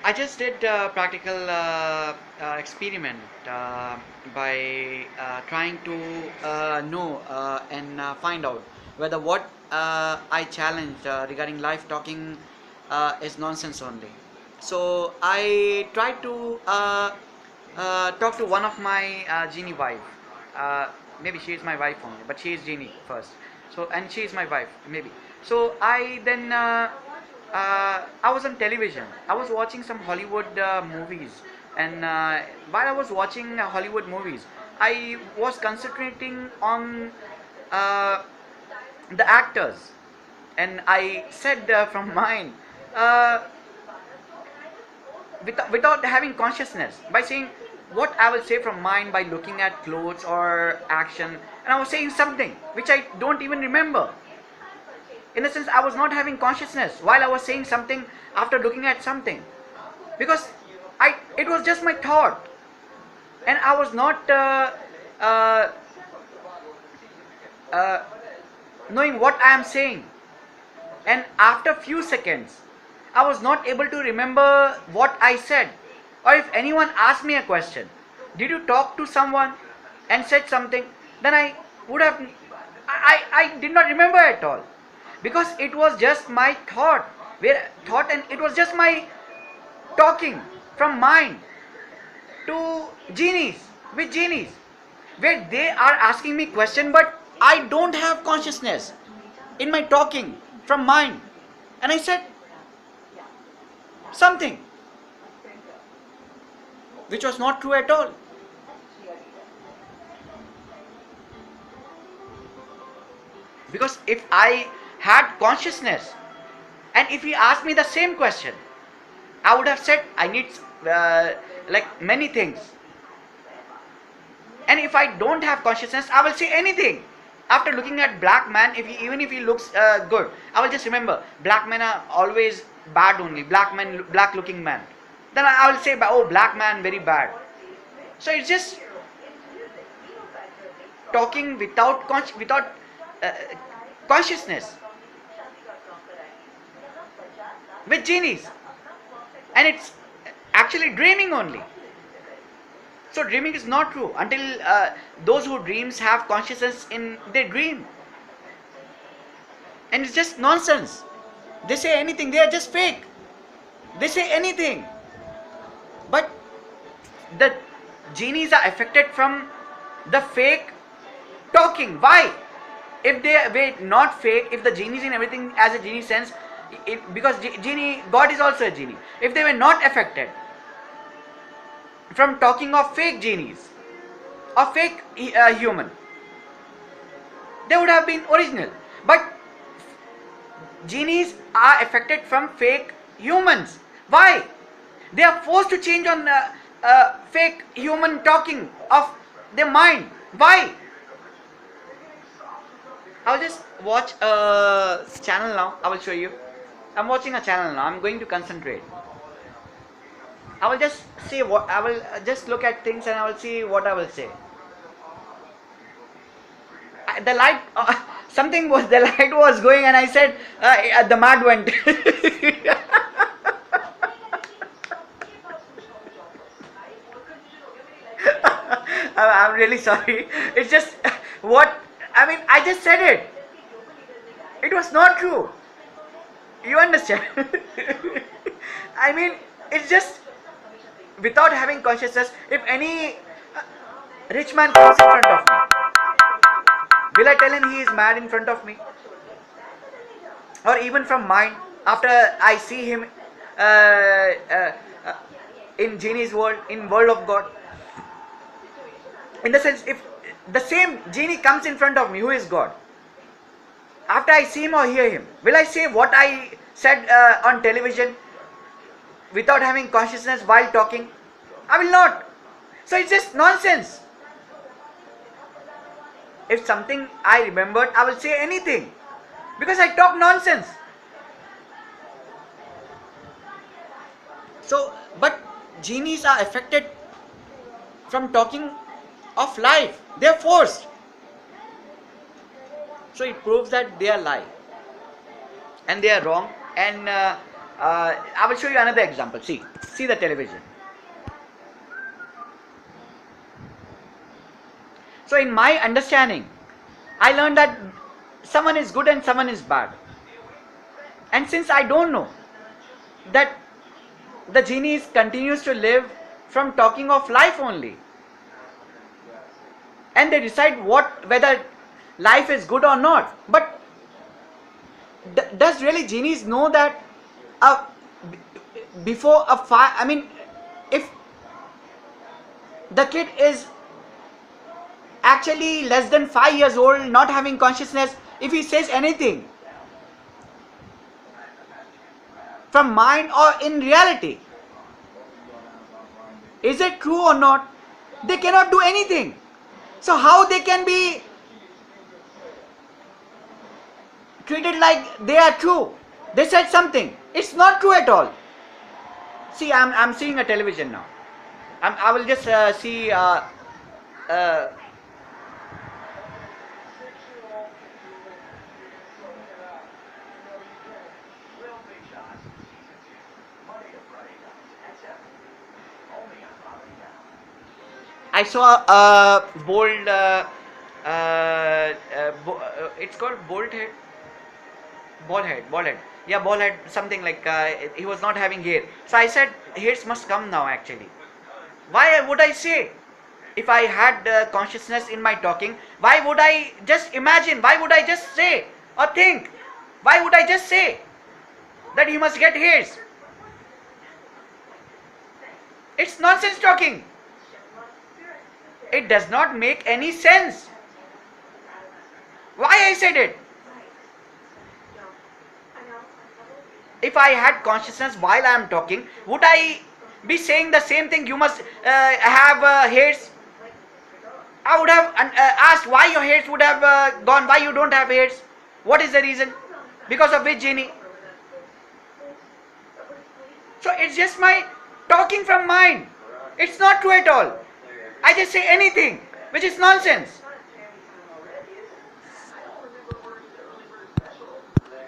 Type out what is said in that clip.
I just did a practical experiment by trying to know and find out whether what I challenged regarding life talking is nonsense only. So I tried to talk to one of my genie wife. Uh, Maybe she is my wife only, but she is genie first. So and she is my wife maybe. So I then. I was on television. I was watching some Hollywood movies, and while I was watching Hollywood movies, I was concentrating on uh, the actors, and I said from mine, uh, without having consciousness, by saying what I will say from mind by looking at clothes or action, and I was saying something which I don't even remember. In a sense, I was not having consciousness while I was saying something after looking at something, because it was just my thought, and I was not uh, uh, knowing what I am saying. And after few seconds, I was not able to remember what I said. Or if anyone asked me a question, did you talk to someone and said something, then I would have, I did not remember at all, because it was just my thought, and it was just my talking from mind to genies, with genies, where they are asking me question, but I don't have consciousness in my talking from mind, and I said something which was not true at all. Because if I had consciousness, and if he asked me the same question, I would have said I need like many things. And if I don't have consciousness, I will say anything. After looking at black man, even if he looks good, I will just remember black men are always bad only. Black looking man. Then I will say, oh, black man very bad. So it's just talking without uh, consciousness, with genies, and it's actually dreaming only. So dreaming is not true until those who dreams have consciousness in their dream, and it's just nonsense. They say anything. They are just fake. They say anything, but the genies are affected from the fake talking. Why? If they were not fake, if the genies in everything as a genie sense, because genie, God is also a genie. If they were not affected from talking of fake genies or fake human, they would have been original. But genies are affected from fake humans. Why? They are forced to change on fake human talking of their mind. Why? I'll just watch a channel now. I will show you. I'm watching a channel now. I'm going to concentrate. I will just say what I will just look at things, and I will see what I will say. The light, something was the light was going, and I said the mad went. I'm really sorry. It's just what I mean. I just said it. It was not true. You understand? I mean, it's just without having consciousness. If any rich man comes in front of me, will I tell him he is mad in front of me? Or even from mine, after I see him uh, uh, uh, in genie's world, in world of God. In the sense, if the same genie comes in front of me, who is God? After I see him or hear him, will I say what I said on television without having consciousness while talking? I will not. So it's just nonsense. If something I remembered, I will say anything, because I talk nonsense. So, but genies are affected from talking of life. They are forced. So it proves that they are lie, and they are wrong, and I will show you another example. See the television. So in my understanding, I learned that someone is good and someone is bad. And since I don't know that the genie continues to live from talking of life only, and they decide whether life is good or not. But does really genies know that uh, before a fire? I mean, if the kid is actually less than 5 years old, not having consciousness, if he says anything from mind or in reality, is it true or not? They cannot do anything. So how they can be treated like they are true? They said something. It's not true at all. See, I'm seeing a television now. I will just see. I saw a bold. It's called bolt head. Ball head. Yeah, ball head. Something like he was not having hair. So I said, hairs must come now. Actually, why would I say? If I had consciousness in my talking, why would I just imagine? Why would I just say or think? Why would I just say that he must get hairs? It's nonsense talking. It does not make any sense. Why I said it? If I had consciousness while I am talking, would I be saying the same thing? You must have hairs. I would have asked why your hairs would have gone. Why you don't have hairs? What is the reason? Because of which genie? So it's just my talking from mind. It's not true at all. I just say anything, which is nonsense.